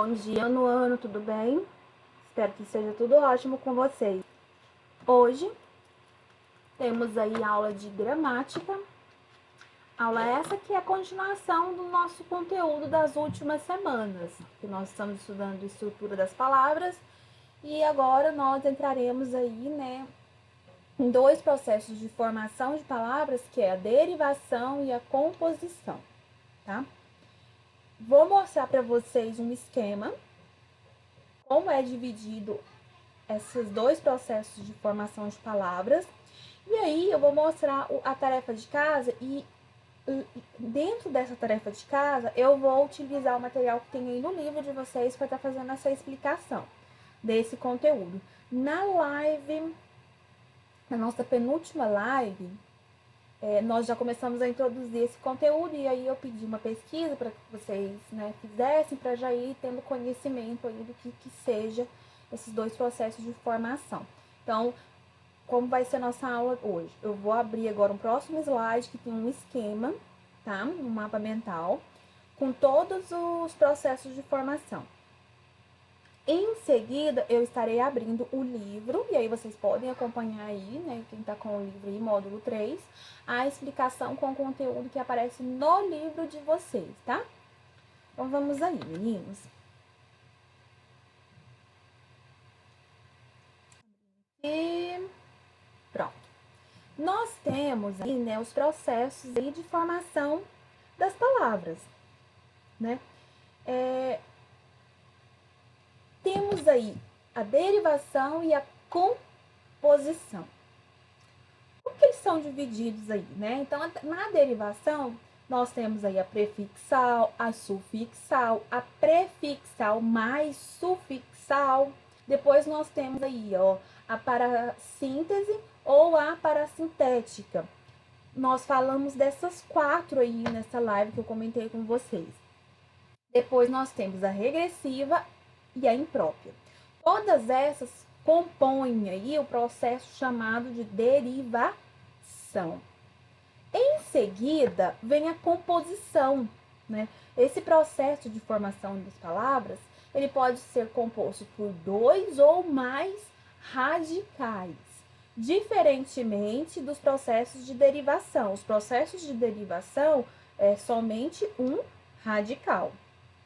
Bom dia, ano, tudo bem? Espero que seja tudo ótimo com vocês. Hoje temos aí aula de gramática. Aula essa que é a continuação do nosso conteúdo das últimas semanas, que nós estamos estudando estrutura das palavras e agora nós entraremos aí, em dois processos de formação de palavras, que é a derivação e a composição, tá? Vou mostrar para vocês um esquema, como é dividido esses dois processos de formação de palavras. E aí eu vou mostrar a tarefa de casa e dentro dessa tarefa de casa eu vou utilizar o material que tem aí no livro de vocês para estar fazendo essa explicação desse conteúdo. Na live, na nossa penúltima live, nós já começamos a introduzir esse conteúdo e aí eu pedi uma pesquisa para que vocês fizessem, para já ir tendo conhecimento aí do que seja esses dois processos de formação. Então, como vai ser a nossa aula hoje? Eu vou abrir agora um próximo slide que tem um esquema, tá? Um mapa mental, com todos os processos de formação. Em seguida, eu estarei abrindo o livro, e aí vocês podem acompanhar aí, quem tá com o livro aí, módulo 3, a explicação com o conteúdo que aparece no livro de vocês, tá? Então, vamos aí, meninos. E pronto. Nós temos aí, os processos aí de formação das palavras, né? Temos aí a derivação e a composição. Por que eles são divididos aí, né? Então, na derivação, nós temos aí a prefixal, a sufixal, a prefixal mais sufixal. Depois nós temos aí, a parassíntese ou a parassintética. Nós falamos dessas 4 aí nessa live que eu comentei com vocês. Depois nós temos a regressiva e a imprópria. Todas essas compõem aí o processo chamado de derivação. Em seguida, vem a composição, né? Esse processo de formação das palavras, ele pode ser composto por 2 ou mais radicais, diferentemente dos processos de derivação. Os processos de derivação é somente um radical,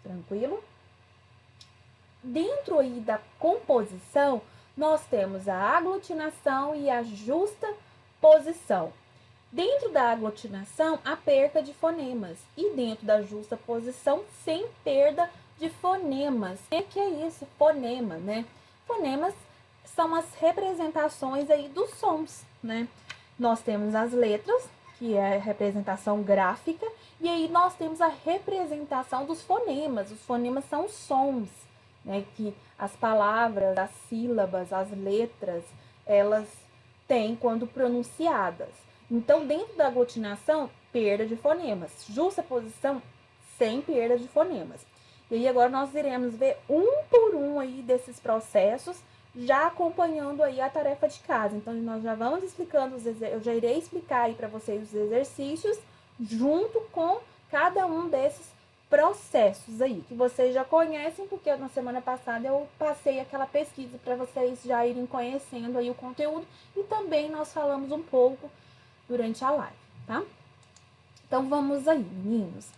tranquilo? Dentro aí da composição, nós temos a aglutinação e a justaposição. Dentro da aglutinação, a perda de fonemas. E dentro da justaposição, sem perda de fonemas. O que é isso? Fonema, né? Fonemas são as representações aí dos sons, né? Nós temos as letras, que é a representação gráfica, e aí nós temos a representação dos fonemas. Os fonemas são os sons, né? Que as palavras, as sílabas, as letras, elas têm quando pronunciadas. Então, dentro da aglutinação, perda de fonemas. Justaposição, sem perda de fonemas. E aí, agora nós iremos ver um por um aí desses processos, já acompanhando aí a tarefa de casa. Então, nós já vamos explicando, eu já irei explicar aí para vocês os exercícios, junto com cada um desses processos aí, que vocês já conhecem, porque na semana passada eu passei aquela pesquisa para vocês já irem conhecendo aí o conteúdo, e também nós falamos um pouco durante a live, tá? Então, vamos aí, meninos.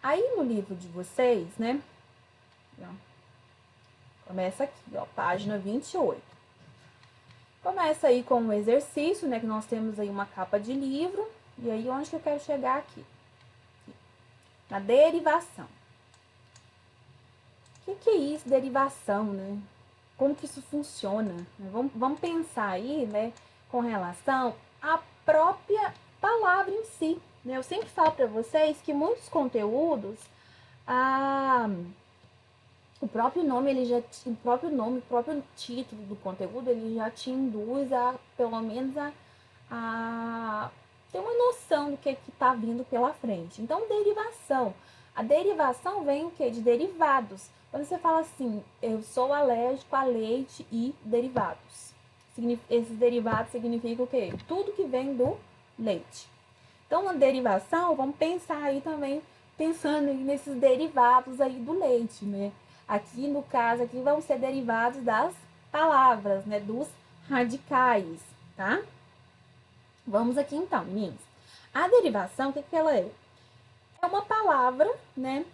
Aí, no livro de vocês, né? Começa aqui, página 28. Começa aí com o exercício, né? Que nós temos aí uma capa de livro. E aí, onde que eu quero chegar aqui? Na derivação. O que é isso, derivação, né? Como que isso funciona? Vamos pensar aí, né? Com relação à própria palavra em si, né? Eu sempre falo para vocês que muitos conteúdos, o próprio nome, o próprio título do conteúdo, ele já te induz a, pelo menos, a ter uma noção do que está vindo pela frente. Então, derivação. A derivação vem o quê? De derivados. Quando você fala assim, eu sou alérgico a leite e derivados. Esses derivados significam o quê? Tudo que vem do leite. Então, na derivação, vamos pensar aí também, pensando aí nesses derivados aí do leite, né? Aqui, no caso, aqui vão ser derivados das palavras, né? Dos radicais, tá? Vamos aqui então, meninos. A derivação, o que ela é? É uma palavra, né?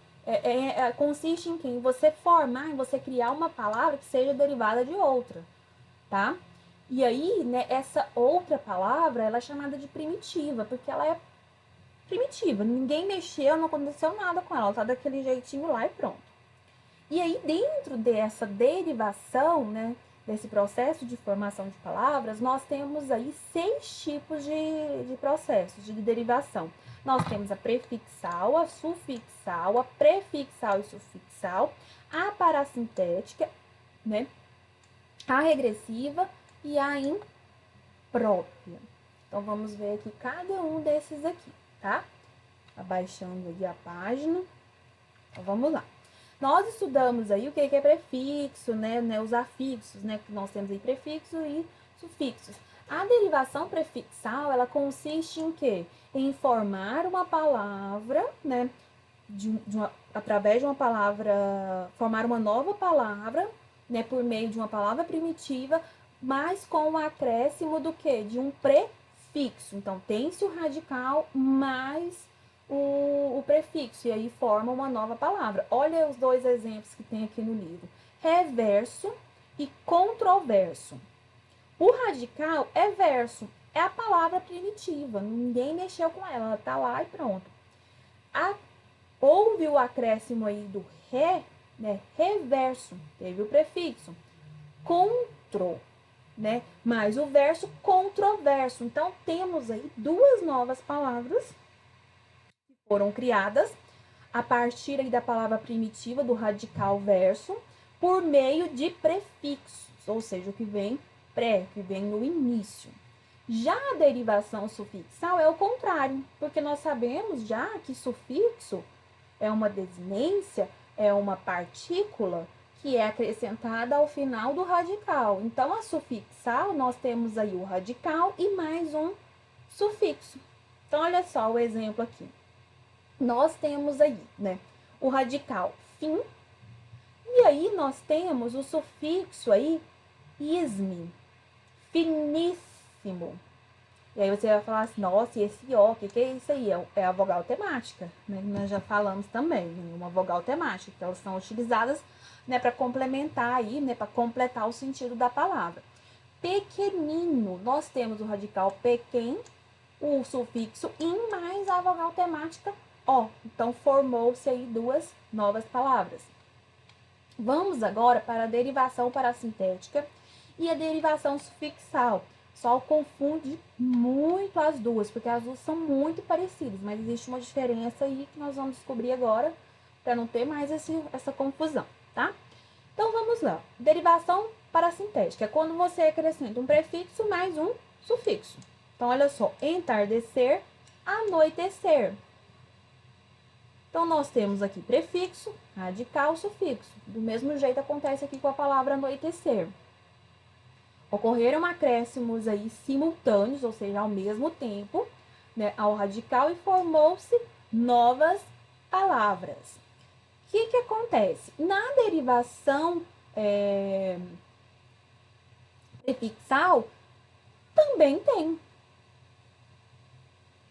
Consiste em quem você formar, em você criar uma palavra que seja derivada de outra, tá? E aí, né, essa outra palavra, ela é chamada de primitiva, porque ela é primitiva. Ninguém mexeu, não aconteceu nada com ela. Ela tá daquele jeitinho lá e pronto. E aí, dentro dessa derivação, né, desse processo de formação de palavras, nós temos aí 6 tipos de processos de derivação. Nós temos a prefixal, a sufixal, a prefixal e sufixal, a parasintética, né, a regressiva e a imprópria. Então, vamos ver aqui cada um desses aqui, tá? Abaixando aqui a página. Então, vamos lá. Nós estudamos aí o que é prefixo, né? Os afixos, né? Que nós temos aí prefixo e sufixos. A derivação prefixal, ela consiste em quê? Em formar uma palavra, né? Através de uma palavra, formar uma nova palavra, né? Por meio de uma palavra primitiva, mas com o acréscimo do quê? De um prefixo. Então, tem-se o radical mais o prefixo, e aí forma uma nova palavra. Olha os 2 exemplos que tem aqui no livro. Reverso e controverso. O radical é verso, é a palavra primitiva, ninguém mexeu com ela, ela tá lá e pronto. Houve o acréscimo aí do re, né? Reverso, teve o prefixo. Contro, né? Mais o verso controverso. Então, temos aí 2 novas palavras foram criadas a partir aí da palavra primitiva do radical verso por meio de prefixos, ou seja, o que vem pré, que vem no início. Já a derivação sufixal é o contrário, porque nós sabemos já que sufixo é uma desinência, é uma partícula que é acrescentada ao final do radical. Então, a sufixal, nós temos aí o radical e mais um sufixo. Então, olha só o exemplo aqui. Nós temos aí, né, o radical fim, e aí nós temos o sufixo aí, isme, finíssimo. E aí você vai falar assim, nossa, e esse ó, o que é isso aí? É a vogal temática, né? Nós já falamos também, né? Uma vogal temática, que elas são utilizadas, né, para complementar aí, né, para completar o sentido da palavra. Pequenino, nós temos o radical pequen, o sufixo in mais a vogal temática ó. Então, formou-se aí 2 novas palavras. Vamos agora para a derivação parasintética e a derivação sufixal. Só confunde muito as duas, porque as duas são muito parecidas, mas existe uma diferença aí que nós vamos descobrir agora para não ter mais essa confusão, tá? Então, vamos lá. Derivação parasintética é quando você acrescenta um prefixo mais um sufixo. Então, olha só, entardecer, anoitecer. Então, nós temos aqui prefixo, radical, sufixo. Do mesmo jeito acontece aqui com a palavra anoitecer. Ocorreram acréscimos aí simultâneos, ou seja, ao mesmo tempo, né, ao radical e formou-se novas palavras. O que acontece? Na derivação prefixal, também tem,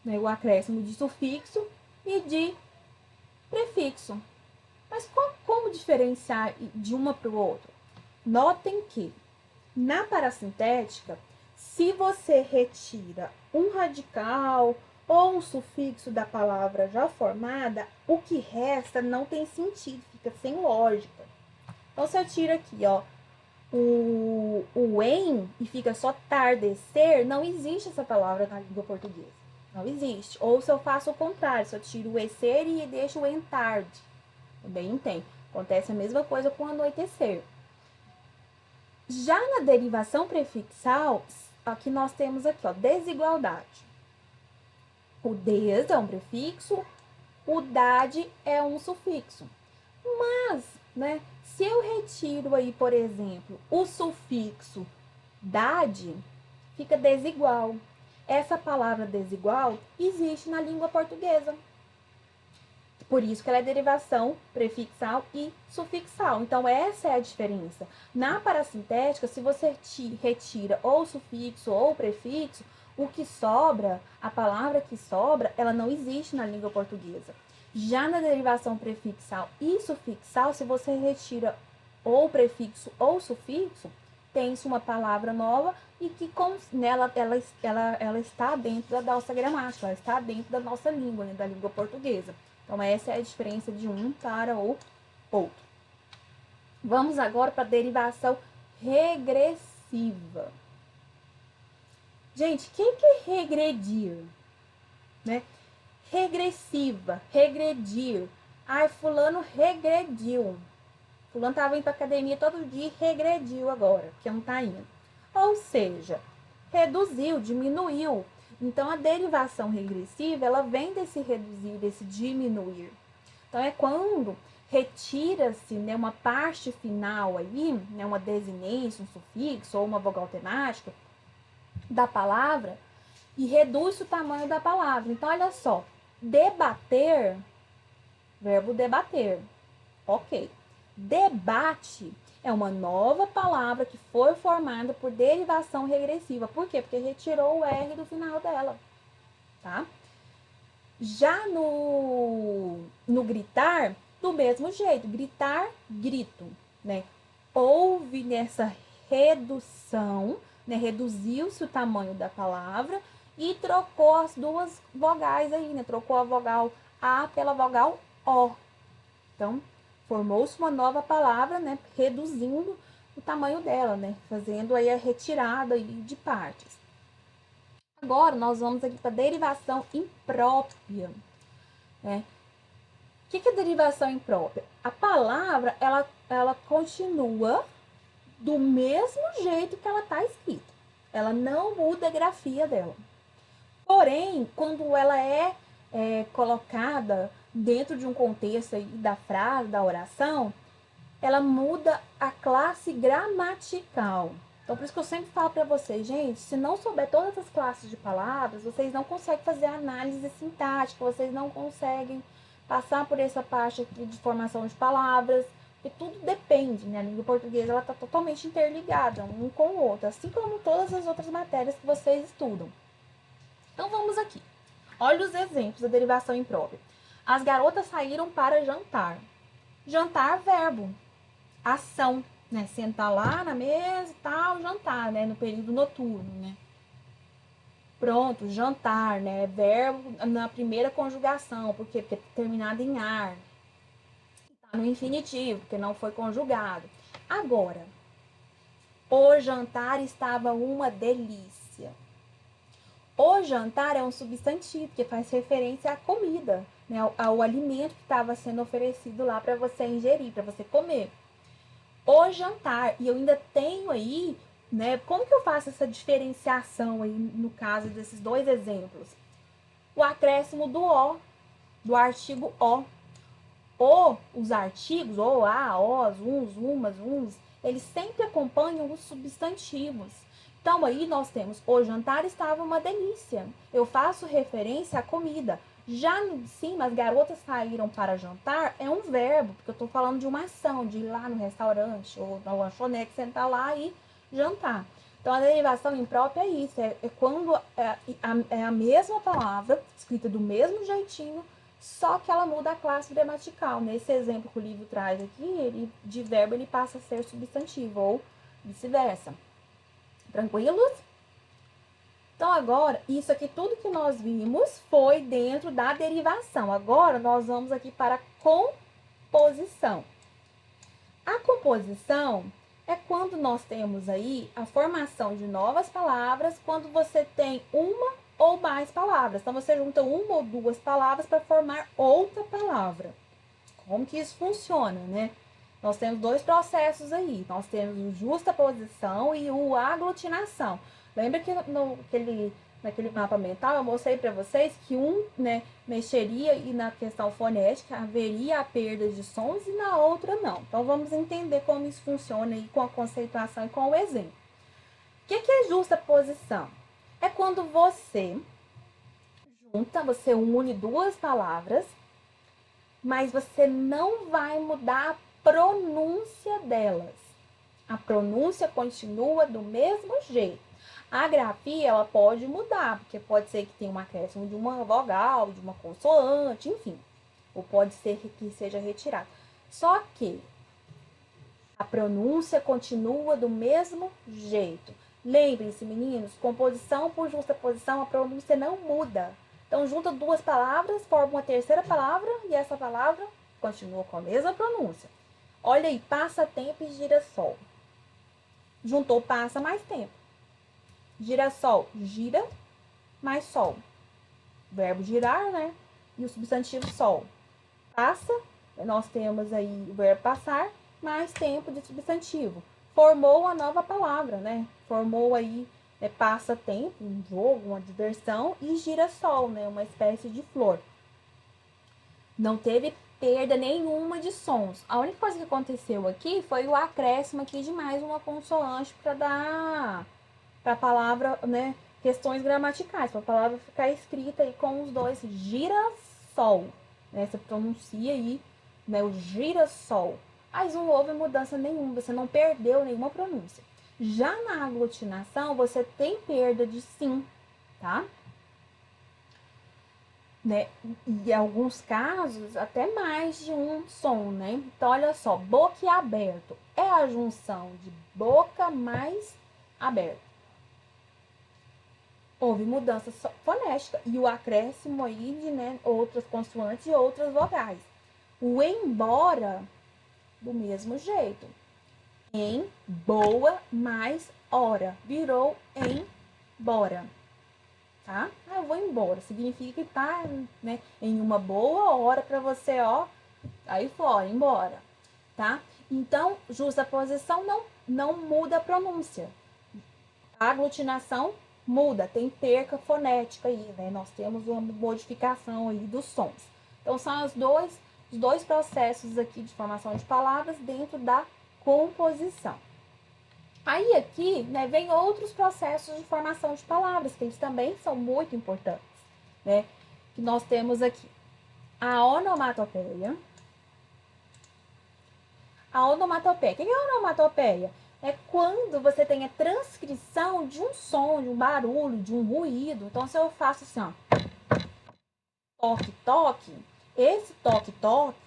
né, o acréscimo de sufixo e de prefixo. Mas como diferenciar de uma para o outro? Notem que na parasintética, se você retira um radical ou um sufixo da palavra já formada, o que resta não tem sentido, fica sem lógica. Então, se eu tiro aqui, ó, o em e fica só tardecer, não existe essa palavra na língua portuguesa. Não existe. Ou se eu faço o contrário, se eu tiro o ecer e deixo o entarde, também não tem. Acontece a mesma coisa com anoitecer. Já na derivação prefixal, aqui nós temos aqui, ó, desigualdade. O des é um prefixo, o dade é um sufixo. Mas, né, se eu retiro aí, por exemplo, o sufixo dade, fica desigual. Essa palavra desigual existe na língua portuguesa. Por isso que ela é derivação prefixal e sufixal. Então, essa é a diferença. Na parassintética, se você retira ou o sufixo ou o prefixo, o que sobra, a palavra que sobra, ela não existe na língua portuguesa. Já na derivação prefixal e sufixal, se você retira ou o prefixo ou o sufixo, tem-se uma palavra nova e que nela ela está dentro da nossa gramática, ela está dentro da nossa língua, né, da língua portuguesa. Então, essa é a diferença de um para o outro. Vamos agora para a derivação regressiva. Gente, o que é regredir? Né? Regressiva, regredir. Ai, fulano regrediu. Fulano estava indo para academia todo dia e regrediu agora, porque não está indo. Ou seja, reduziu, diminuiu. Então, a derivação regressiva, ela vem desse reduzir, desse diminuir. Então, é quando retira-se, né, uma parte final aí, né, uma desinência, um sufixo ou uma vogal temática da palavra e reduz o tamanho da palavra. Então, olha só, debater, verbo debater, ok. Debate é uma nova palavra que foi formada por derivação regressiva. Por quê? Porque retirou o R do final dela, tá? Já no gritar, do mesmo jeito, gritar, grito, né? Houve nessa redução, né? Reduziu-se o tamanho da palavra e trocou as duas vogais aí, né? Trocou a vogal A pela vogal O. Então, formou-se uma nova palavra, né? Reduzindo o tamanho dela, né? Fazendo aí a retirada de partes. Agora, nós vamos aqui para a derivação imprópria, né? O que é derivação imprópria? A palavra, ela continua do mesmo jeito que ela está escrita. Ela não muda a grafia dela. Porém, quando ela é colocada dentro de um contexto aí da frase, da oração, ela muda a classe gramatical. Então, por isso que eu sempre falo para vocês, gente, se não souber todas as classes de palavras, vocês não conseguem fazer análise sintática, vocês não conseguem passar por essa parte aqui de formação de palavras, porque tudo depende, né? A língua portuguesa, ela está totalmente interligada um com o outro, assim como todas as outras matérias que vocês estudam. Então, vamos aqui. Olha os exemplos da derivação imprópria. As garotas saíram para jantar. Jantar, verbo. Ação, né? Sentar lá na mesa e tal, jantar, né? No período noturno, né? Pronto, jantar, né? Verbo na primeira conjugação, por quê? Porque é terminado em ar. Tá no infinitivo, porque não foi conjugado. Agora, o jantar estava uma delícia. O jantar é um substantivo que faz referência à comida, né? Ao alimento que estava sendo oferecido lá para você ingerir, para você comer. O jantar, e eu ainda tenho aí, né? Como que eu faço essa diferenciação aí no caso desses dois exemplos? O acréscimo do O, do artigo O. Os artigos, o, a, os, uns, umas, uns, eles sempre acompanham os substantivos. Então, aí nós temos, o jantar estava uma delícia. Eu faço referência à comida. Já no cima, as garotas saíram para jantar, é um verbo, porque eu estou falando de uma ação, de ir lá no restaurante ou na lanchonete, sentar lá e jantar. Então, a derivação imprópria é isso, é quando é a mesma palavra, escrita do mesmo jeitinho, só que ela muda a classe gramatical. Nesse exemplo que o livro traz aqui, de verbo ele passa a ser substantivo, ou vice-versa. Tranquilos? Então, agora, isso aqui, tudo que nós vimos foi dentro da derivação. Agora, nós vamos aqui para a composição. A composição é quando nós temos aí a formação de novas palavras, quando você tem uma ou mais palavras. Então, você junta uma ou duas palavras para formar outra palavra. Como que isso funciona, né? Nós temos dois processos aí. Nós temos o justaposição e o aglutinação. Lembra que naquele mapa mental eu mostrei para vocês que um, né, mexeria e na questão fonética haveria a perda de sons e na outra não. Então, vamos entender como isso funciona aí com a conceituação e com o exemplo. O que é justaposição? É quando você une duas palavras mas você não vai mudar a pronúncia delas. A pronúncia continua do mesmo jeito. A grafia, ela pode mudar, porque pode ser que tenha um acréscimo de uma vogal, de uma consoante, enfim. Ou pode ser que seja retirado. Só que a pronúncia continua do mesmo jeito. Lembrem-se, meninos, composição por justaposição, a pronúncia não muda. Então, junta duas palavras, forma uma terceira palavra e essa palavra continua com a mesma pronúncia. Olha aí, passatempo e girassol. Juntou passa mais tempo. Girassol, gira mais sol. Verbo girar, né? E o substantivo sol. Passa, nós temos aí o verbo passar, mais tempo de substantivo. Formou uma nova palavra, né? Formou aí passatempo, um jogo, uma diversão, e girassol, né? Uma espécie de flor. Não teve perda nenhuma de sons. A única coisa que aconteceu aqui foi o acréscimo aqui de mais uma consoante para dar para a palavra, né? Questões gramaticais, para a palavra ficar escrita aí com os dois girassol, né? Você pronuncia aí, né? O girassol. Mas não houve mudança nenhuma, você não perdeu nenhuma pronúncia. Já na aglutinação, você tem perda de sim, tá? Né? E em alguns casos, até mais de um som, né? Então, olha só, boquiaberto é a junção de boca mais aberto. Houve mudança fonética e o acréscimo aí de, né, outras consoantes e outras vogais. O embora, do mesmo jeito. Em, boa, mais hora. Virou embora. Tá? Ah, eu vou embora. Significa que tá, né, em uma boa hora para você, ó, aí fora, embora. Tá? Então, justaposição não muda a pronúncia. A aglutinação muda, tem perca fonética aí, né? Nós temos uma modificação aí dos sons. Então, são os dois processos aqui de formação de palavras dentro da composição. Aí aqui, né, vem outros processos de formação de palavras, que eles também são muito importantes, né? Que nós temos aqui a onomatopeia. A onomatopeia. O que é a onomatopeia? É quando você tem a transcrição de um som, de um barulho, de um ruído. Então, se eu faço assim, ó, toque-toque, esse toque-toque,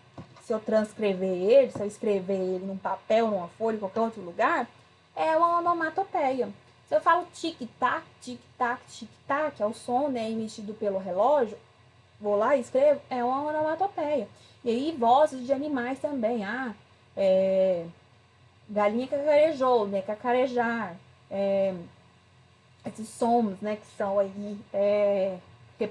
se eu transcrever ele, se eu escrever ele num papel, numa folha, em qualquer outro lugar, é uma onomatopeia. Se eu falo tic-tac, tic-tac, tic-tac, é o som, né, emitido pelo relógio, vou lá e escrevo, é uma onomatopeia. E aí, vozes de animais também. Galinha cacarejou, né, cacarejar. Esses sons, né, que são aí, que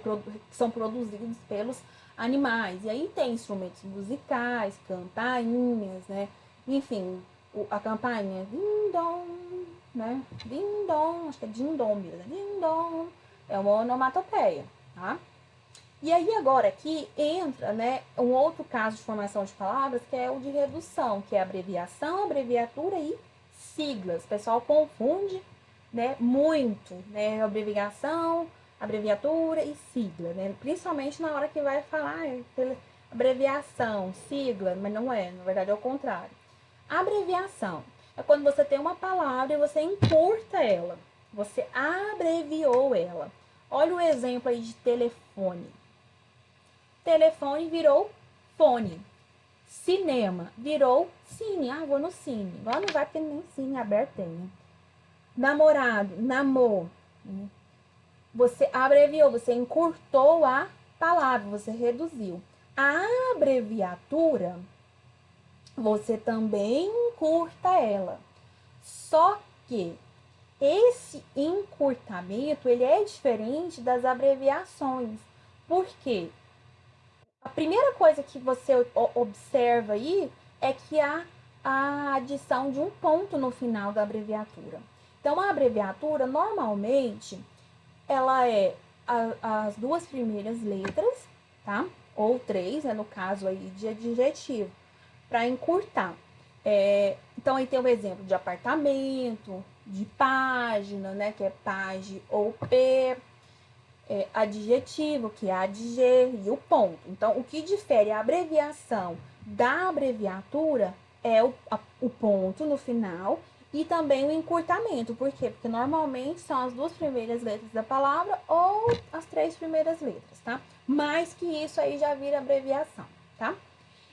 são produzidos pelos animais. E aí tem instrumentos musicais, campainhas, né, enfim, a campainha ding-dong, né, ding-dong, acho que é ding-dong mesmo, ding-dong, é uma onomatopeia, tá? E aí agora aqui entra, né, um outro caso de formação de palavras, que é o de redução, que é abreviação, abreviatura e siglas. O pessoal confunde, né, muito, né, abreviação, abreviatura e sigla, né, principalmente na hora que vai falar abreviação, sigla, mas não é, na verdade é o contrário. Abreviação é quando você tem uma palavra e você encurta ela, você abreviou ela. Olha o exemplo aí de telefone. Telefone virou fone. Cinema virou cine. Ah, vou no cine. Agora não vai porque nem cine aberto tem, né? Namorado, namor. Você abreviou, você encurtou a palavra, você reduziu. A abreviatura, você também encurta ela. Só que esse encurtamento, ele é diferente das abreviações. Por quê? A primeira coisa que você observa aí é que há a adição de um ponto no final da abreviatura. Então, a abreviatura, normalmente, ela é as duas primeiras letras, tá? Ou três, né? No caso aí de adjetivo, para encurtar. Então, aí tem o exemplo de apartamento, de página, né? Que é PAG ou P. adjetivo, que é adjê, e o ponto. Então, o que difere a abreviação da abreviatura é o ponto no final e também o encurtamento. Por quê? Porque normalmente são as 2 primeiras letras da palavra ou as 3 primeiras letras, tá? Mais que isso aí já vira abreviação, tá?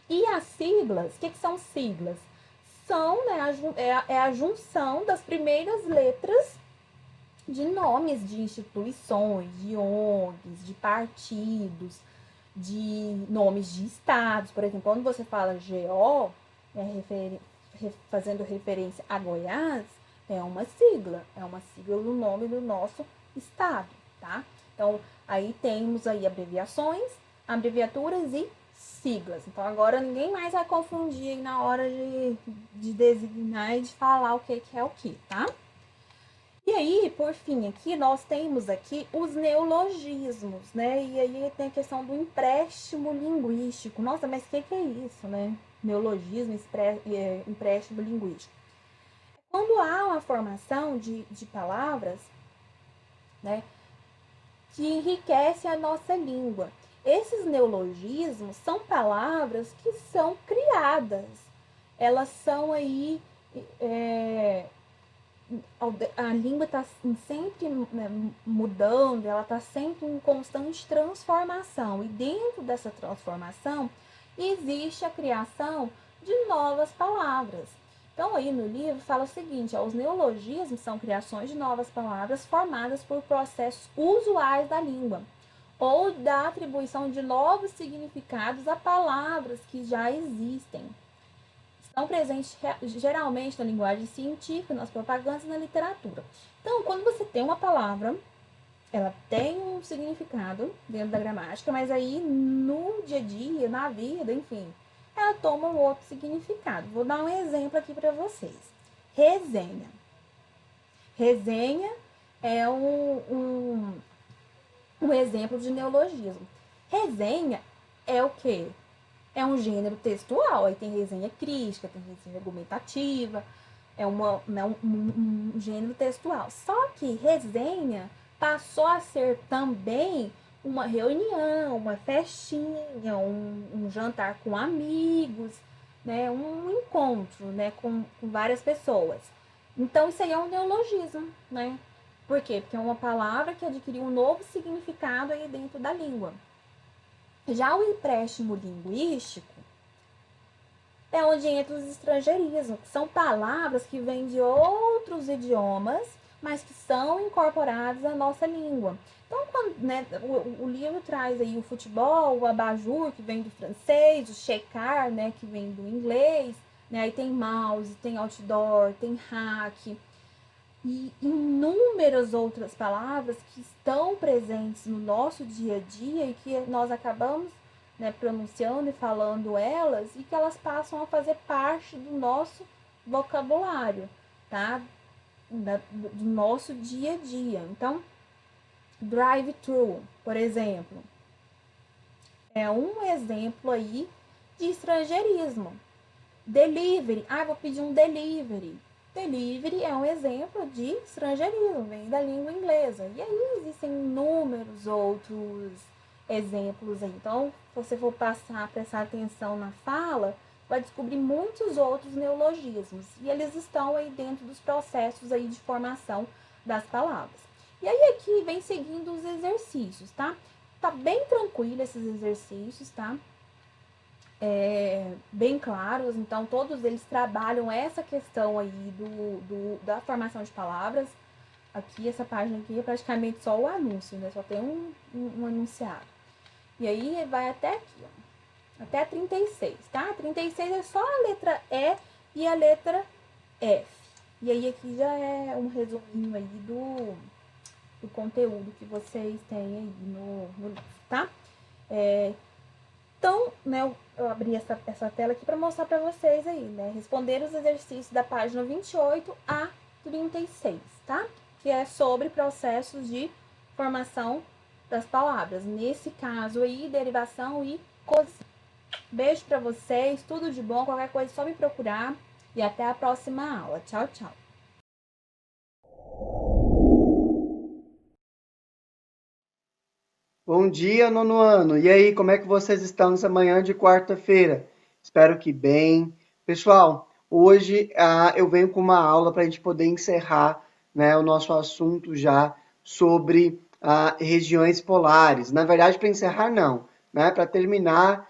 E as siglas, o que são siglas? São, né, a junção das primeiras letras de nomes de instituições, de ONGs, de partidos, de nomes de estados. Por exemplo, quando você fala GO, fazendo referência a Goiás, é uma sigla do nome do nosso estado, tá? Então, aí temos aí abreviações, abreviaturas e siglas. Então, agora ninguém mais vai confundir aí na hora de designar e de falar o que é o que, tá? E aí, por fim, aqui nós temos aqui os neologismos, né? E aí tem a questão do empréstimo linguístico. Nossa, mas o que é isso, né? Neologismo, empréstimo linguístico. Quando há uma formação de palavras, né, que enriquece a nossa língua. Esses neologismos são palavras que são criadas. Elas são aí... a língua está sempre, né, mudando, ela está sempre em constante transformação. E dentro dessa transformação, existe a criação de novas palavras. Então, aí no livro fala o seguinte, os neologismos são criações de novas palavras formadas por processos usuais da língua, ou da atribuição de novos significados a palavras que já existem. Estão presentes geralmente na linguagem científica, nas propagandas e na literatura. Então, quando você tem uma palavra, ela tem um significado dentro da gramática, mas aí no dia a dia, na vida, enfim, ela toma um outro significado. Vou dar um exemplo aqui para vocês. Resenha. Resenha é um exemplo de neologismo. Resenha é o quê? É um gênero textual, aí tem resenha crítica, tem resenha argumentativa, é um gênero textual. Só que resenha passou a ser também uma reunião, uma festinha, um jantar com amigos, né, um encontro, né, com várias pessoas. Então, isso aí é um neologismo, né? Por quê? Porque é uma palavra que adquiriu um novo significado aí dentro da língua. Já o empréstimo linguístico é onde entra os estrangeirismos, que são palavras que vêm de outros idiomas, mas que são incorporadas à nossa língua. Então, quando, né, o livro traz aí o futebol, o abajur, que vem do francês, o checar, né, que vem do inglês, né, aí tem mouse, tem outdoor, tem hack, e inúmeras outras palavras que estão presentes no nosso dia a dia e que nós acabamos, né, pronunciando e falando elas e que elas passam a fazer parte do nosso vocabulário, tá? Do nosso dia a dia. Então, drive-thru, por exemplo, é um exemplo aí de estrangeirismo. Delivery, vou pedir um delivery. Delivery é um exemplo de estrangeirismo, vem da língua inglesa. E aí existem inúmeros outros exemplos aí. Então, se você for prestar atenção na fala, vai descobrir muitos outros neologismos. E eles estão aí dentro dos processos aí de formação das palavras. E aí aqui vem seguindo os exercícios, tá? Tá bem tranquilo esses exercícios, tá? Bem claros, então todos eles trabalham essa questão aí da formação de palavras. Aqui, essa página aqui é praticamente só o anúncio, né? Só tem um enunciado. E aí vai até aqui, ó, até 36, tá? 36 é só a letra E e a letra F. E aí aqui já é um resuminho aí do conteúdo que vocês têm aí no livro, tá? Então, né, eu abri essa tela aqui para mostrar para vocês aí, né? Responder os exercícios da página 28 a 36, tá? Que é sobre processos de formação das palavras. Nesse caso aí, derivação e codificação. Beijo para vocês, tudo de bom. Qualquer coisa é só me procurar. E até a próxima aula. Tchau, tchau. Bom dia, nono ano. E aí, como é que vocês estão nessa manhã de quarta-feira? Espero que bem. Pessoal, hoje eu venho com uma aula para a gente poder encerrar, né, o nosso assunto já sobre regiões polares. Na verdade, para encerrar, não, né? Para terminar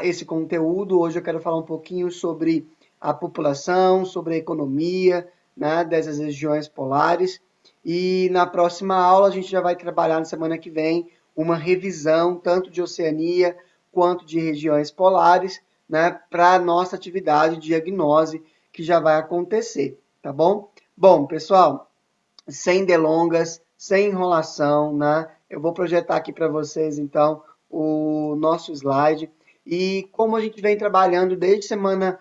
esse conteúdo, hoje eu quero falar um pouquinho sobre a população, sobre a economia, né, dessas regiões polares. E na próxima aula a gente já vai trabalhar na semana que vem uma revisão tanto de Oceania quanto de regiões polares, né, para a nossa atividade de diagnose que já vai acontecer, tá bom? Bom, pessoal, sem delongas, sem enrolação, né? Eu vou projetar aqui para vocês então o nosso slide e como a gente vem trabalhando desde semana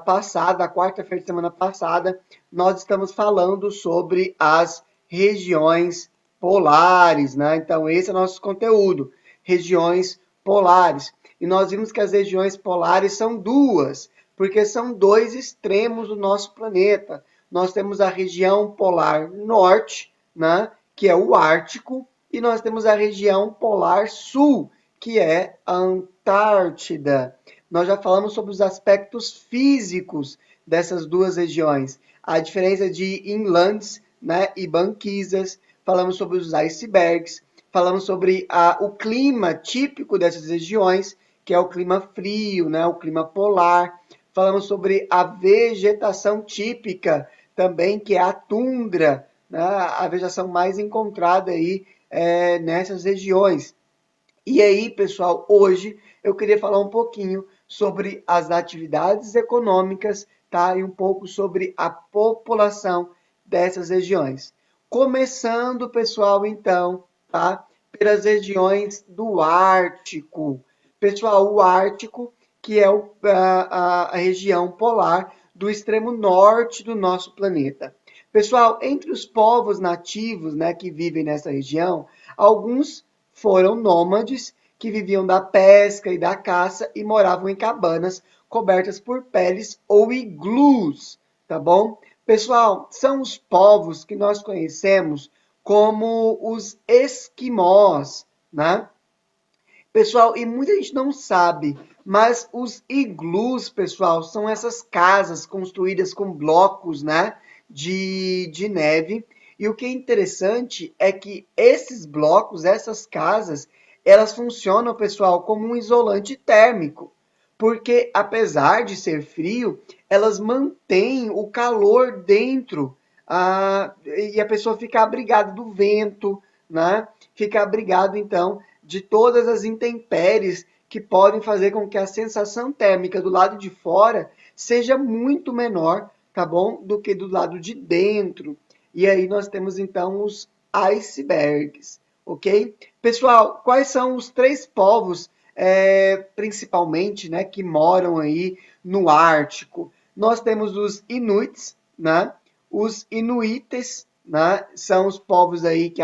passada, a quarta-feira de semana passada, nós estamos falando sobre as regiões polares, né? Então esse é o nosso conteúdo, regiões polares. E nós vimos que as regiões polares são duas, porque são dois extremos do nosso planeta. Nós temos a região polar norte, né, que é o Ártico, e nós temos a região polar sul, que é a Antártida. Nós já falamos sobre os aspectos físicos dessas duas regiões, a diferença de inlands, né, e banquisas, falamos sobre os icebergs, falamos sobre o clima típico dessas regiões, que é o clima frio, né, o clima polar. Falamos sobre a vegetação típica também, que é a tundra, né, a vegetação mais encontrada aí nessas regiões. E aí, pessoal, hoje eu queria falar um pouquinho sobre as atividades econômicas, tá? E um pouco sobre a população dessas regiões. Começando, pessoal, então, tá? Pelas regiões do Ártico. Pessoal, o Ártico, que é a região polar do extremo norte do nosso planeta. Pessoal, entre os povos nativos, né, que vivem nessa região, alguns foram nômades que viviam da pesca e da caça e moravam em cabanas cobertas por peles ou iglus, tá bom? Pessoal, são os povos que nós conhecemos como os esquimós, né? Pessoal, e muita gente não sabe, mas os iglus, pessoal, são essas casas construídas com blocos, né, de neve. E o que é interessante é que esses blocos, essas casas, elas funcionam, pessoal, como um isolante térmico. Porque, apesar de ser frio, elas mantêm o calor dentro. E a pessoa fica abrigada do vento, né? Fica abrigado, então, de todas as intempéries que podem fazer com que a sensação térmica do lado de fora seja muito menor, tá bom? Do que do lado de dentro. E aí nós temos então os icebergs, ok? Pessoal, quais são os três povos, principalmente, né, que moram aí no Ártico? Nós temos os Inuits, né? Os Inuites, né, são os povos aí que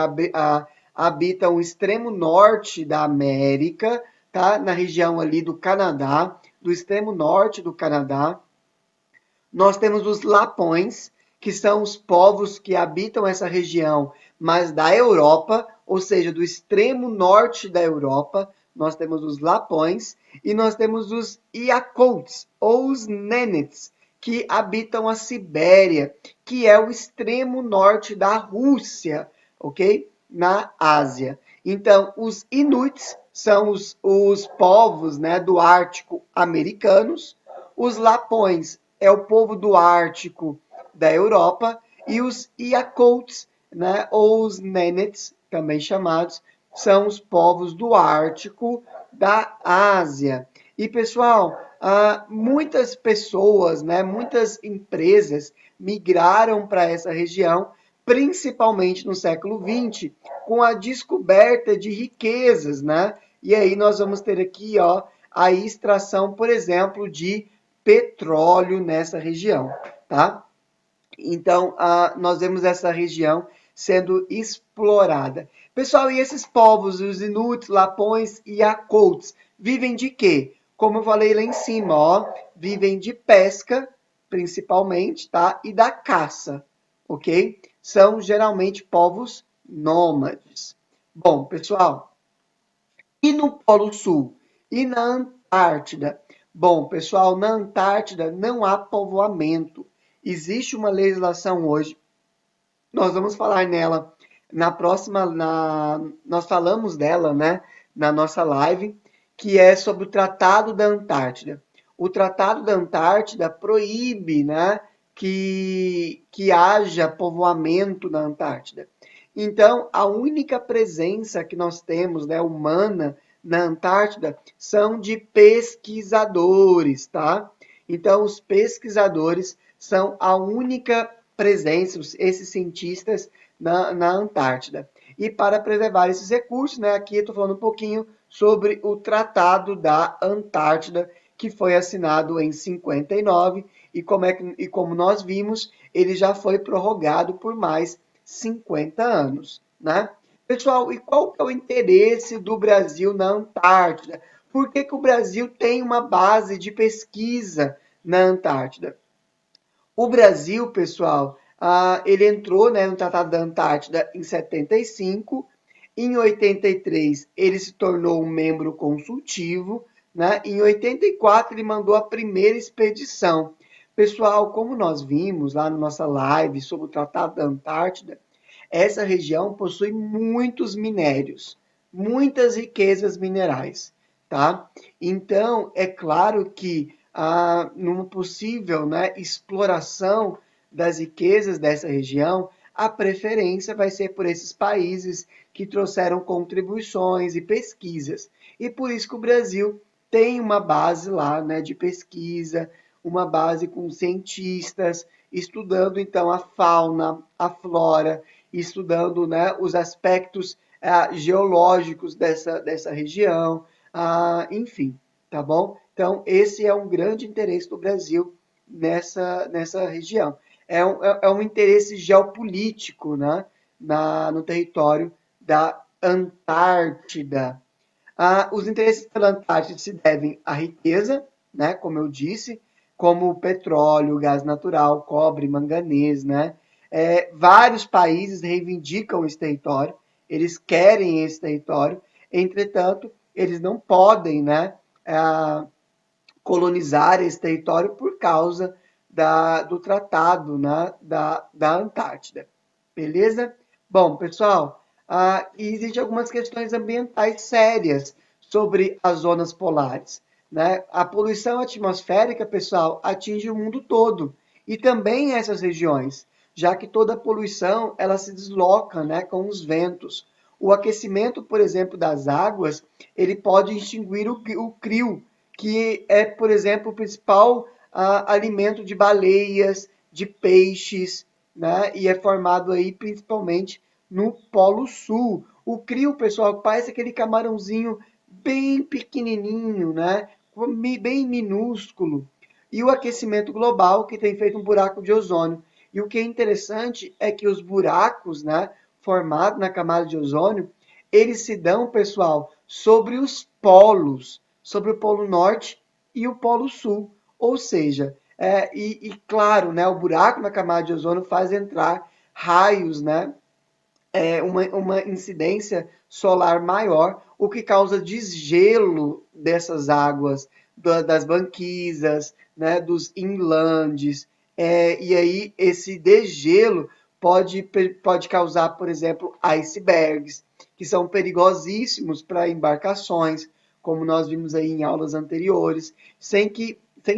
habitam o extremo norte da América, tá? Na região ali do Canadá, do extremo norte do Canadá. Nós temos os Lapões, que são os povos que habitam essa região, mas da Europa, ou seja, do extremo norte da Europa. Nós temos os Lapões e nós temos os Yakuts, ou os Nenets, que habitam a Sibéria, que é o extremo norte da Rússia, ok? Na Ásia. Então, os Inuits são os povos, né, do Ártico americanos, os Lapões é o povo do Ártico da Europa e os Yakuts, né, ou os Nenets, também chamados, são os povos do Ártico da Ásia. E pessoal, muitas pessoas, né, muitas empresas migraram para essa região, principalmente no século XX, com a descoberta de riquezas, né? E aí nós vamos ter aqui, ó, a extração, por exemplo, de petróleo nessa região, tá? Então, nós vemos essa região sendo explorada. Pessoal, e esses povos, os Inuits, Lapões e Yakuts, vivem de quê? Como eu falei lá em cima, ó, vivem de pesca, principalmente, tá? E da caça, ok? São geralmente povos nômades. Bom, pessoal, E no Polo Sul? E na Antártida? Bom, pessoal, na Antártida não há povoamento. Existe uma legislação hoje, nós vamos falar nela na próxima, nós falamos dela, né, na nossa live, que é sobre o Tratado da Antártida. O Tratado da Antártida proíbe, né, que haja povoamento na Antártida. Então, a única presença que nós temos, né, humana na Antártida são de pesquisadores, tá? Então, os pesquisadores são a única presença, esses cientistas na Antártida. E para preservar esses recursos, né, aqui eu estou falando um pouquinho sobre o Tratado da Antártida, que foi assinado em 59, e como nós vimos, ele já foi prorrogado por mais 50 anos, né? Pessoal, e qual que é o interesse do Brasil na Antártida? Por que que o Brasil tem uma base de pesquisa na Antártida? O Brasil, pessoal, ele entrou, né, no Tratado da Antártida em 75. Em 83, ele se tornou um membro consultivo. Né? Em 84, ele mandou a primeira expedição. Pessoal, como nós vimos lá na nossa live sobre o Tratado da Antártida, essa região possui muitos minérios, muitas riquezas minerais, tá? Então, é claro que numa possível, né, exploração das riquezas dessa região, a preferência vai ser por esses países que trouxeram contribuições e pesquisas. E por isso que o Brasil tem uma base lá, né, de pesquisa, uma base com cientistas estudando então a fauna, a flora, estudando, né, os aspectos geológicos dessa região, enfim, tá bom? Então, esse é um grande interesse do Brasil nessa região. É um interesse geopolítico, né, no território da Antártida. Os interesses pela Antártida se devem à riqueza, né, como eu disse, como o petróleo, gás natural, cobre, manganês, né? Vários países reivindicam esse território, eles querem esse território, entretanto, eles não podem, né, colonizar esse território por causa do tratado, né, da Antártida. Beleza? Bom, pessoal, existem algumas questões ambientais sérias sobre as zonas polares. Né? A poluição atmosférica, pessoal, atinge o mundo todo e também essas regiões, já que toda a poluição ela se desloca, né, com os ventos. O aquecimento, por exemplo, das águas, ele pode extinguir o crio, que é, por exemplo, o principal alimento de baleias, de peixes, né? E é formado aí principalmente no Polo Sul. O crio, pessoal, parece aquele camarãozinho bem pequenininho, né? Bem minúsculo. E o aquecimento global que tem feito um buraco de ozônio. E o que é interessante é que os buracos, né, formados na camada de ozônio, eles se dão, pessoal, sobre os polos, sobre o Polo Norte e o Polo Sul. Ou seja, claro, né, o buraco na camada de ozônio faz entrar raios, né, uma incidência solar maior, o que causa desgelo dessas águas, das banquisas, né, dos inlandes. E aí esse degelo pode causar, por exemplo, icebergs, que são perigosíssimos para embarcações, como nós vimos aí em aulas anteriores, sem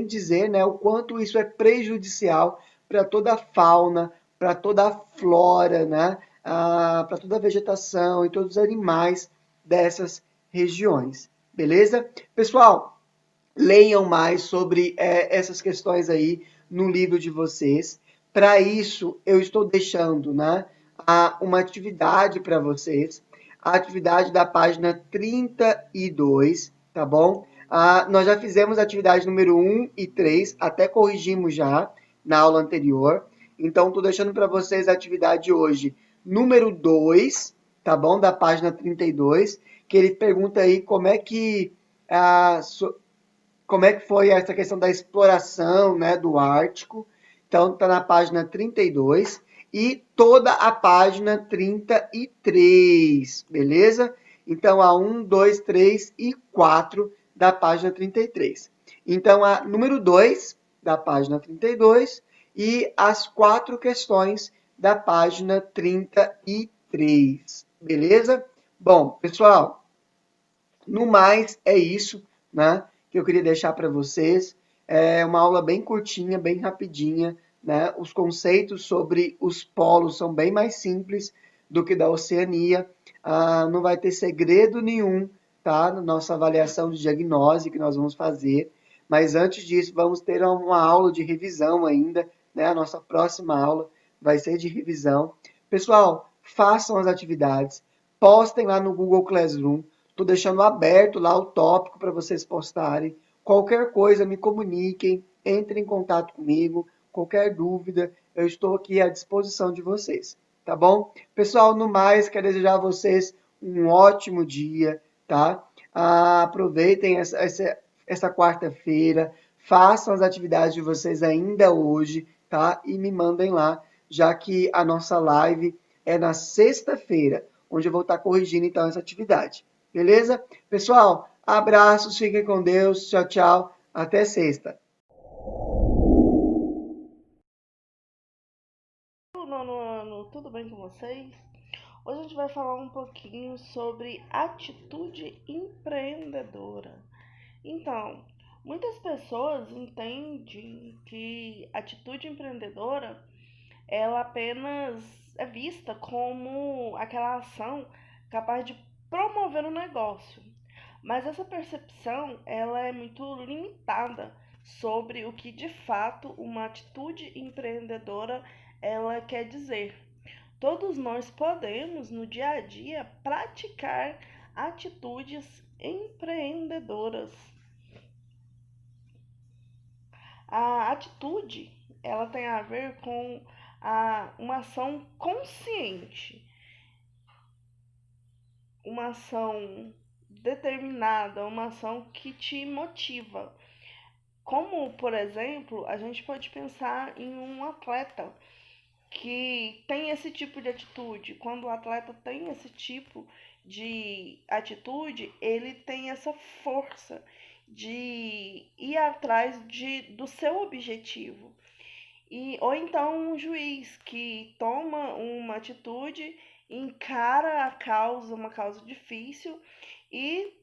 dizer, né, o quanto isso é prejudicial para toda a fauna, para toda a flora, né, para toda a vegetação e todos os animais dessas regiões. Beleza? Pessoal, leiam mais sobre essas questões aí no livro de vocês. Para isso, eu estou deixando, né, uma atividade para vocês, a atividade da página 32, tá bom? Nós já fizemos a atividade número 1 e 3, até corrigimos já na aula anterior. Então, estou deixando para vocês a atividade hoje número 2, tá bom? Da página 32, que ele pergunta aí como é que foi essa questão da exploração, né, do Ártico. Então, está na página 32 e toda a página 33, beleza? Então, a 1, 2, 3 e 4 da página 33. Então, a número 2 da página 32 e as 4 questões da página 33. Beleza? Bom, pessoal, no mais é isso, né, que eu queria deixar para vocês. É uma aula bem curtinha, bem rapidinha, né? Os conceitos sobre os polos são bem mais simples do que da Oceania. Não vai ter segredo nenhum, tá? Na nossa avaliação de diagnose que nós vamos fazer. Mas antes disso, vamos ter uma aula de revisão ainda, né? A nossa próxima aula vai ser de revisão. Pessoal, façam as atividades, postem lá no Google Classroom. Estou deixando aberto lá o tópico para vocês postarem. Qualquer coisa, me comuniquem, entrem em contato comigo. Qualquer dúvida, eu estou aqui à disposição de vocês, tá bom? Pessoal, no mais, quero desejar a vocês um ótimo dia, tá? Aproveitem essa quarta-feira, façam as atividades de vocês ainda hoje, tá? E me mandem lá, já que a nossa live é na sexta-feira, onde eu vou estar corrigindo então essa atividade. Beleza? Pessoal, abraços, fiquem com Deus. Tchau, tchau. Até sexta. Nono ano, tudo bem com vocês? Hoje a gente vai falar um pouquinho sobre atitude empreendedora. Então, muitas pessoas entendem que atitude empreendedora ela apenas é vista como aquela ação capaz de promover um negócio. Mas essa percepção ela é muito limitada sobre o que de fato uma atitude empreendedora ela quer dizer. Todos nós podemos no dia a dia praticar atitudes empreendedoras. A atitude ela tem a ver com uma ação consciente, uma ação determinada, uma ação que te motiva. Como, por exemplo, a gente pode pensar em um atleta que tem esse tipo de atitude. Quando o atleta tem esse tipo de atitude, ele tem essa força de ir atrás do seu objetivo. Ou então um juiz que toma uma atitude, encara a causa, uma causa difícil, e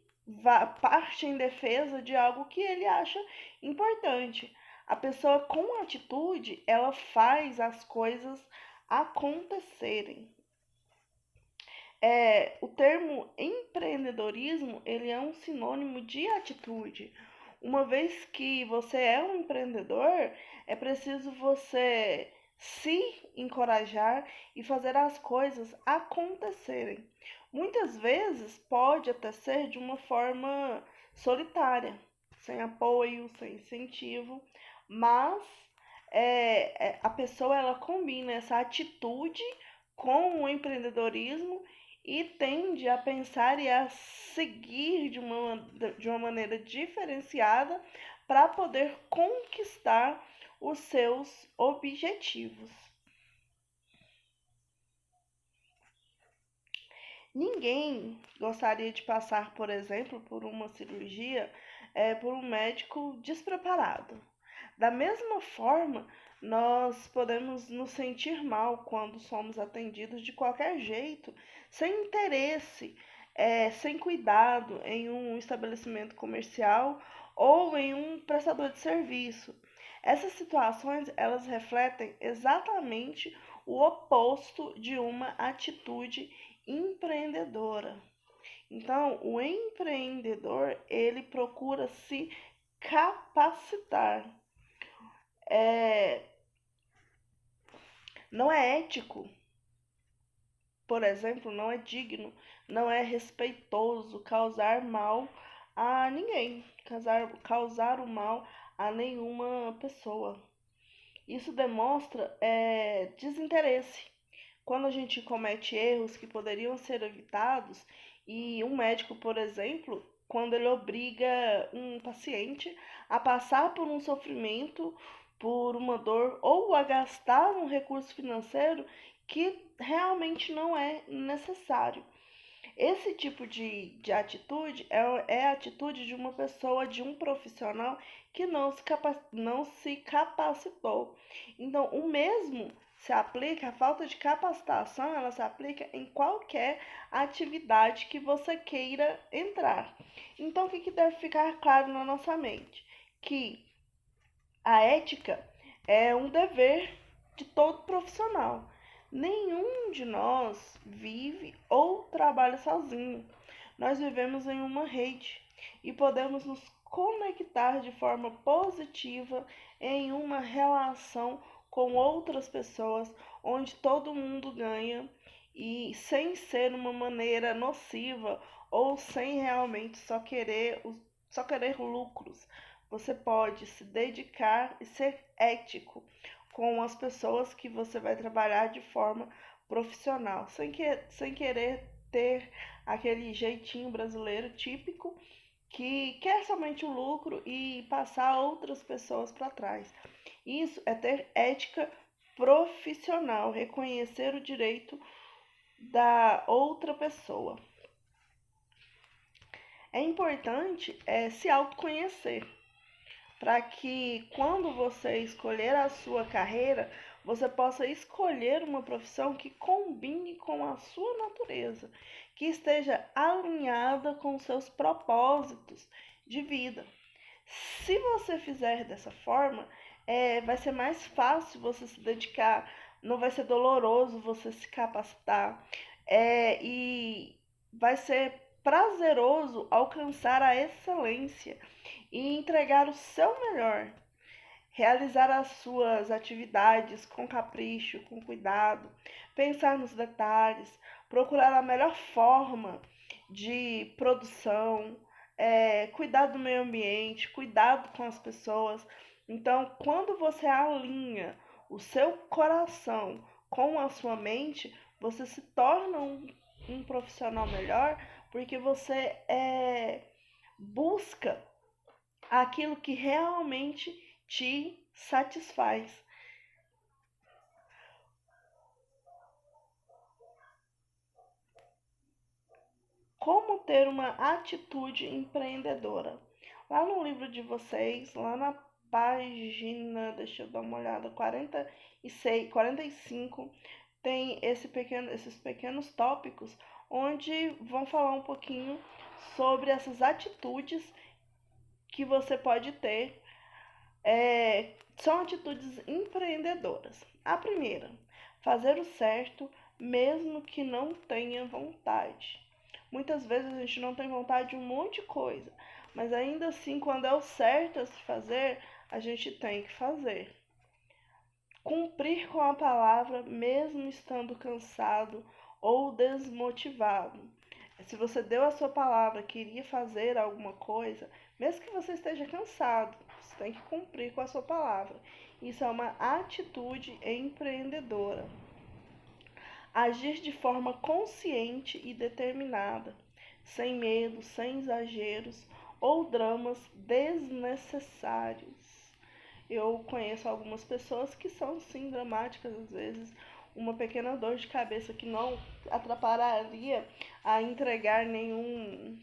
parte em defesa de algo que ele acha importante. A pessoa com atitude, ela faz as coisas acontecerem. O termo empreendedorismo, ele é um sinônimo de atitude. Uma vez que você é um empreendedor, é preciso você se encorajar e fazer as coisas acontecerem. Muitas vezes pode até ser de uma forma solitária, sem apoio, sem incentivo, mas a pessoa ela combina essa atitude com o empreendedorismo e tende a pensar e a seguir de uma maneira diferenciada para poder conquistar os seus objetivos. Ninguém gostaria de passar, por exemplo, por uma cirurgia por um médico despreparado. Da mesma forma, nós podemos nos sentir mal quando somos atendidos de qualquer jeito, sem interesse, sem cuidado em um estabelecimento comercial ou em um prestador de serviço. Essas situações, elas refletem exatamente o oposto de uma atitude empreendedora. Então, o empreendedor, ele procura se capacitar. É, não é ético, por exemplo, não é digno, não é respeitoso causar mal a ninguém, causar o mal a nenhuma pessoa. Isso demonstra desinteresse. Quando a gente comete erros que poderiam ser evitados, e um médico, por exemplo, quando ele obriga um paciente a passar por um sofrimento, por uma dor ou a gastar um recurso financeiro que realmente não é necessário. Esse tipo de atitude é a atitude de uma pessoa, de um profissional que não se capacitou. Então, o mesmo se aplica, a falta de capacitação, ela se aplica em qualquer atividade que você queira entrar. Então, o que deve ficar claro na nossa mente? Que a ética é um dever de todo profissional. Nenhum de nós vive ou trabalha sozinho. Nós vivemos em uma rede e podemos nos conectar de forma positiva em uma relação com outras pessoas, onde todo mundo ganha e sem ser uma maneira nociva ou sem realmente só querer lucros. Você pode se dedicar e ser ético com as pessoas que você vai trabalhar de forma profissional, sem querer ter aquele jeitinho brasileiro típico que quer somente o lucro e passar outras pessoas para trás. Isso é ter ética profissional, reconhecer o direito da outra pessoa. É importante se autoconhecer, para que quando você escolher a sua carreira, você possa escolher uma profissão que combine com a sua natureza, que esteja alinhada com seus propósitos de vida. Se você fizer dessa forma, vai ser mais fácil você se dedicar, não vai ser doloroso você se capacitar, e vai ser prazeroso alcançar a excelência e entregar o seu melhor, realizar as suas atividades com capricho, com cuidado, pensar nos detalhes, procurar a melhor forma de produção, cuidar do meio ambiente, cuidado com as pessoas. Então, quando você alinha o seu coração com a sua mente, você se torna um profissional melhor, porque você busca aquilo que realmente te satisfaz. Como ter uma atitude empreendedora? Lá no livro de vocês, lá na página, deixa eu dar uma olhada, 46, 45, tem esses pequenos tópicos onde vão falar um pouquinho sobre essas atitudes que você pode ter. São atitudes empreendedoras. A primeira, fazer o certo mesmo que não tenha vontade. Muitas vezes a gente não tem vontade de um monte de coisa, mas ainda assim, quando é o certo a se fazer, a gente tem que fazer. Cumprir com a palavra mesmo estando cansado ou desmotivado. Se você deu a sua palavra, queria fazer alguma coisa, mesmo que você esteja cansado, você tem que cumprir com a sua palavra. Isso é uma atitude empreendedora. Agir de forma consciente e determinada, sem medo, sem exageros ou dramas desnecessários. Eu conheço algumas pessoas que são sim dramáticas, às vezes uma pequena dor de cabeça que não atrapalharia a entregar nenhum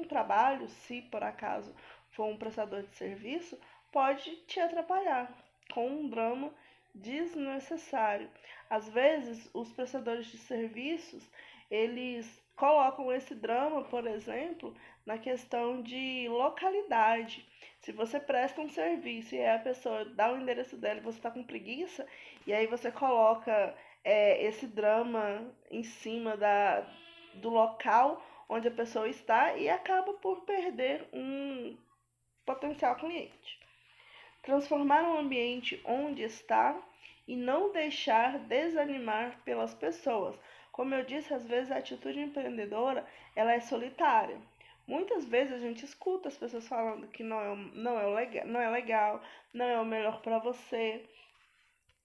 trabalho, se por acaso for um prestador de serviço, pode te atrapalhar com um drama desnecessário. Às vezes, os prestadores de serviços, eles colocam esse drama, por exemplo, na questão de localidade. Se você presta um serviço e a pessoa dá o endereço dela e você está com preguiça, e aí você coloca esse drama em cima do local onde a pessoa está e acaba por perder um potencial cliente. Transformar o ambiente onde está e não deixar desanimar pelas pessoas. Como eu disse, às vezes a atitude empreendedora ela é solitária. Muitas vezes a gente escuta as pessoas falando que não é legal, não é o melhor para você,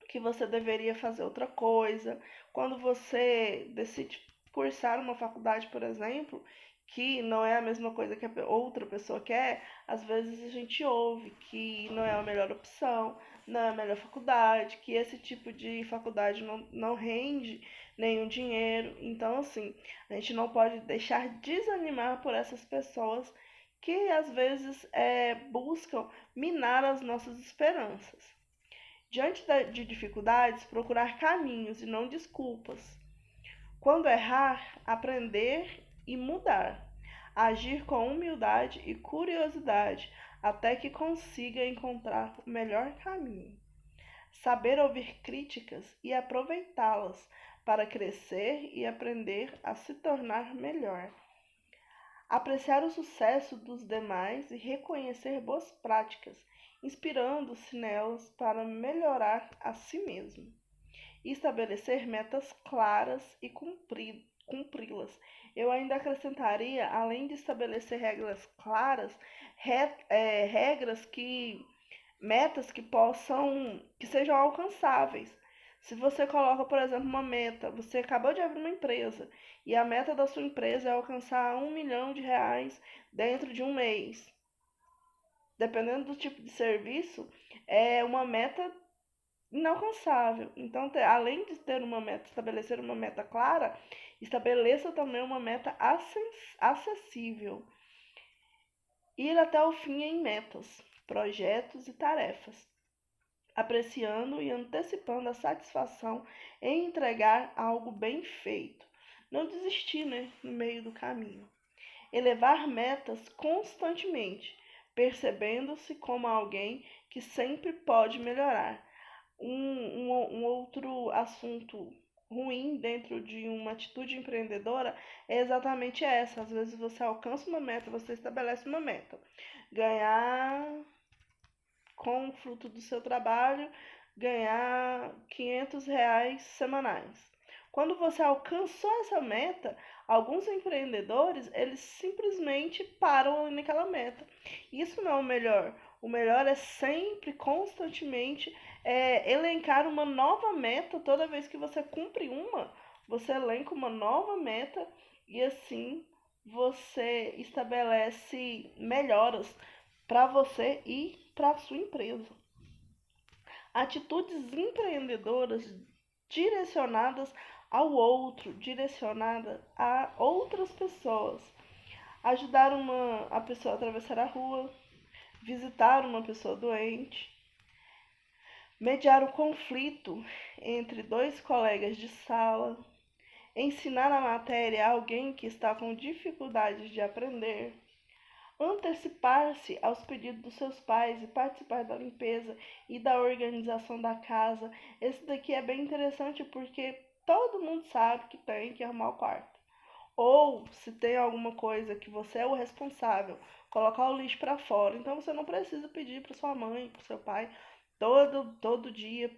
que você deveria fazer outra coisa. Quando você decide cursar uma faculdade, por exemplo, que não é a mesma coisa que a outra pessoa quer, às vezes a gente ouve que não é a melhor opção, não é a melhor faculdade, que esse tipo de faculdade não rende nenhum dinheiro. Então, assim, a gente não pode deixar desanimar por essas pessoas que às vezes buscam minar as nossas esperanças. Diante de dificuldades, procurar caminhos e não desculpas. Quando errar, aprender e mudar. Agir com humildade e curiosidade até que consiga encontrar o melhor caminho. Saber ouvir críticas e aproveitá-las para crescer e aprender a se tornar melhor. Apreciar o sucesso dos demais e reconhecer boas práticas, inspirando-se nelas para melhorar a si mesmo. Estabelecer metas claras e cumpri-las. Eu ainda acrescentaria, além de estabelecer regras claras, regras metas que sejam alcançáveis. Se você coloca, por exemplo, uma meta, você acabou de abrir uma empresa e a meta da sua empresa é alcançar R$ 1 milhão dentro de um mês. Dependendo do tipo de serviço, é uma meta inalcançável. Então, além de ter uma meta, estabelecer uma meta clara, estabeleça também uma meta acessível. Ir até o fim em metas, projetos e tarefas, apreciando e antecipando a satisfação em entregar algo bem feito. Não desistir, no meio do caminho. Elevar metas constantemente, percebendo-se como alguém que sempre pode melhorar. Um outro assunto ruim dentro de uma atitude empreendedora é exatamente essa. Às vezes você alcança uma meta, você estabelece uma meta. Ganhar com o fruto do seu trabalho, ganhar R$ 500 semanais. Quando você alcançou essa meta, alguns empreendedores, eles simplesmente param ali naquela meta. Isso não é o melhor. O melhor é sempre, constantemente, elencar uma nova meta. Toda vez que você cumpre uma, você elenca uma nova meta e assim você estabelece melhoras para você e para a sua empresa. Atitudes empreendedoras direcionadas ao outro, direcionadas a outras pessoas. Ajudar a pessoa a atravessar a rua, visitar uma pessoa doente, mediar o conflito entre dois colegas de sala, ensinar a matéria a alguém que está com dificuldades de aprender, antecipar-se aos pedidos dos seus pais e participar da limpeza e da organização da casa. Esse daqui é bem interessante porque todo mundo sabe que tem que arrumar o quarto. Ou se tem alguma coisa que você é o responsável, colocar o lixo para fora. Então você não precisa pedir para sua mãe, para seu pai, todo dia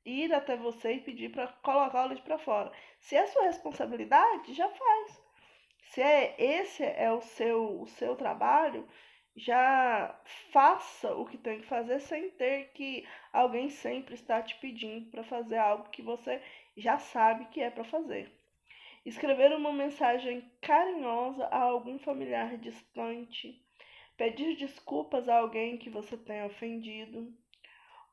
ir até você e pedir para colocar o lixo para fora. Se é sua responsabilidade, já faz. Se esse é o seu trabalho, já faça o que tem que fazer sem ter que alguém sempre estar te pedindo para fazer algo que você já sabe que é para fazer. Escrever uma mensagem carinhosa a algum familiar distante, pedir desculpas a alguém que você tenha ofendido,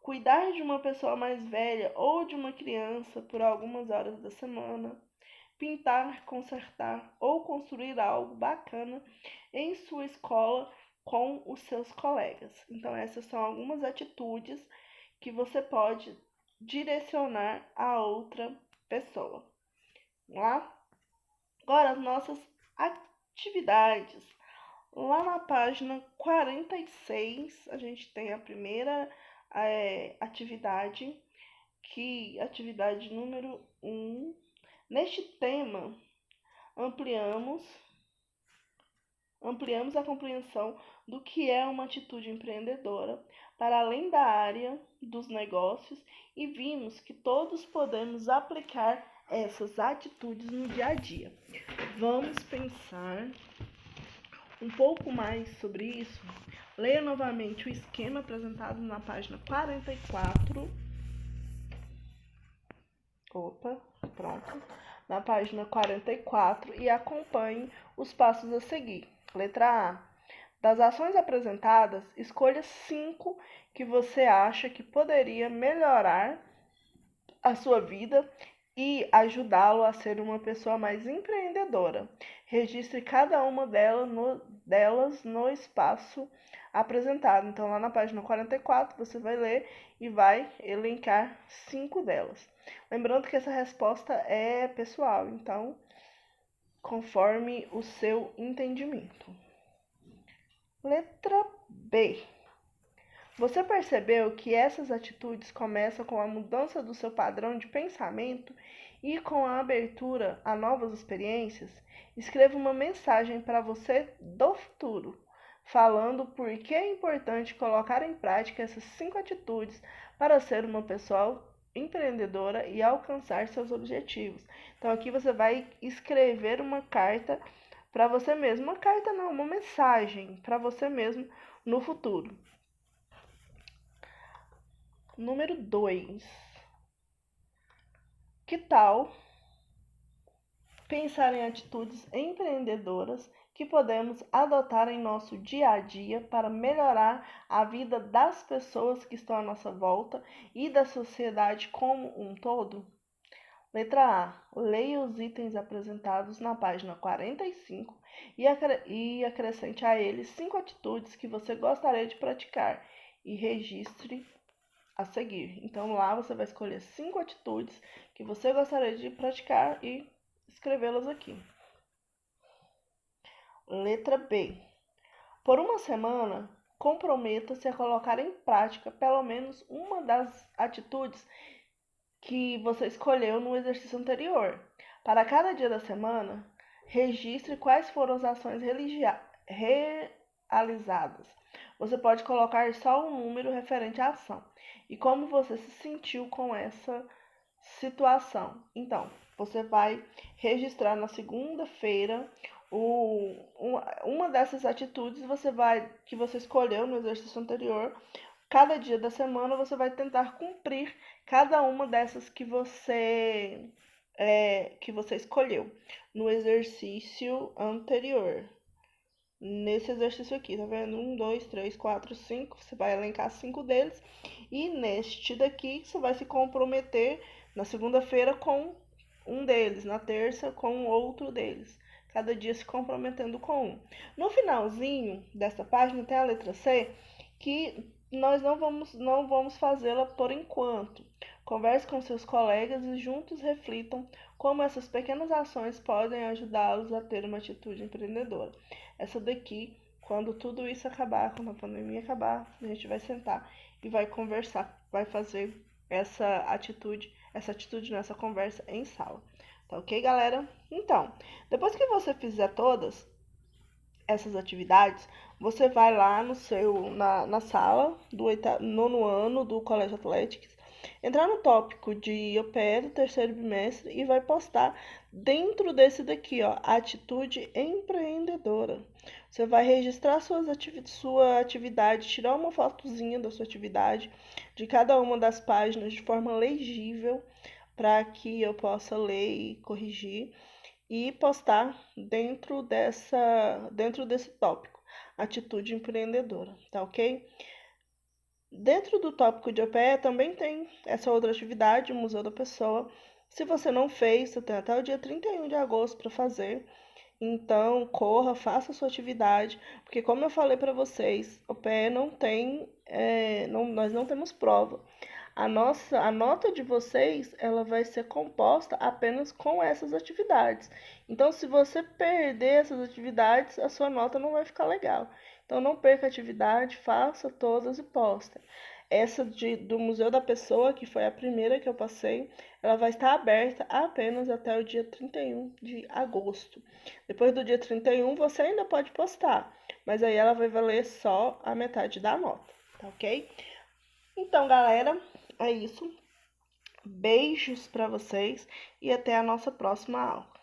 cuidar de uma pessoa mais velha ou de uma criança por algumas horas da semana, pintar, consertar ou construir algo bacana em sua escola com os seus colegas. Então, essas são algumas atitudes que você pode direcionar a outra pessoa. Vamos lá? Agora, as nossas atividades. Lá na página 46, a gente tem a primeira atividade, atividade número 1. Neste tema, ampliamos a compreensão do que é uma atitude empreendedora para além da área dos negócios e vimos que todos podemos aplicar essas atitudes no dia a dia. Vamos pensar um pouco mais sobre isso. Leia novamente o esquema apresentado na página 44. Pronto. Na página 44 e acompanhe os passos a seguir. Letra A. Das ações apresentadas, escolha 5 que você acha que poderia melhorar a sua vida e ajudá-lo a ser uma pessoa mais empreendedora. Registre cada uma delas no espaço apresentado. Então, lá na página 44, você vai ler e vai elencar 5 delas. Lembrando que essa resposta é pessoal, então, conforme o seu entendimento. Letra B. Você percebeu que essas atitudes começam com a mudança do seu padrão de pensamento e com a abertura a novas experiências? Escreva uma mensagem para você do futuro, falando por que é importante colocar em prática essas 5 atitudes para ser uma pessoa empreendedora e alcançar seus objetivos. Então aqui você vai escrever uma carta para você mesmo, uma carta não, uma mensagem para você mesmo no futuro. Número 2. Que tal pensar em atitudes empreendedoras que podemos adotar em nosso dia a dia para melhorar a vida das pessoas que estão à nossa volta e da sociedade como um todo? Letra A. Leia os itens apresentados na página 45 e acrescente a eles 5 atitudes que você gostaria de praticar e registre a seguir. Então lá você vai escolher 5 atitudes que você gostaria de praticar e escrevê-las aqui. Letra B. Por uma semana, comprometa-se a colocar em prática pelo menos uma das atitudes que você escolheu no exercício anterior. Para cada dia da semana, registre quais foram as ações realizadas. Você pode colocar só um número referente à ação e como você se sentiu com essa situação. Então, você vai registrar na segunda-feira uma dessas atitudes que você escolheu no exercício anterior. Cada dia da semana você vai tentar cumprir cada uma dessas que você escolheu no exercício anterior. Nesse exercício aqui, tá vendo? 1, 2, 3, 4, 5. Você vai elencar 5 deles. E neste daqui, você vai se comprometer na segunda-feira com um deles, na terça com outro deles. Cada dia se comprometendo com um. No finalzinho desta página tem a letra C, que nós não vamos fazê-la por enquanto. Converse com seus colegas e juntos reflitam como essas pequenas ações podem ajudá-los a ter uma atitude empreendedora. Essa daqui, quando tudo isso acabar, quando a pandemia acabar, a gente vai sentar e vai conversar, vai fazer essa atitude nessa conversa em sala. Tá ok, galera? Então, depois que você fizer todas essas atividades, você vai lá na sala do 9º ano do Colégio Athletics, entrar no tópico de OPE do 3º bimestre e vai postar dentro desse daqui, ó, atitude empreendedora. Você vai registrar sua atividade, tirar uma fotozinha da sua atividade, de cada uma das páginas de forma legível, para que eu possa ler e corrigir e postar dentro desse tópico, atitude empreendedora, tá ok? Dentro do tópico de OPE também tem essa outra atividade, o Museu da Pessoa. Se você não fez, você tem até o dia 31 de agosto para fazer. Então, corra, faça a sua atividade, porque como eu falei para vocês, OPE não tem, nós não temos prova. A nota de vocês, ela vai ser composta apenas com essas atividades. Então, se você perder essas atividades, a sua nota não vai ficar legal. Então, não perca a atividade, faça todas e posta. Essa do Museu da Pessoa, que foi a primeira que eu passei, ela vai estar aberta apenas até o dia 31 de agosto. Depois do dia 31, você ainda pode postar, mas aí ela vai valer só a metade da nota, tá ok? Então, galera, é isso. Beijos para vocês e até a nossa próxima aula.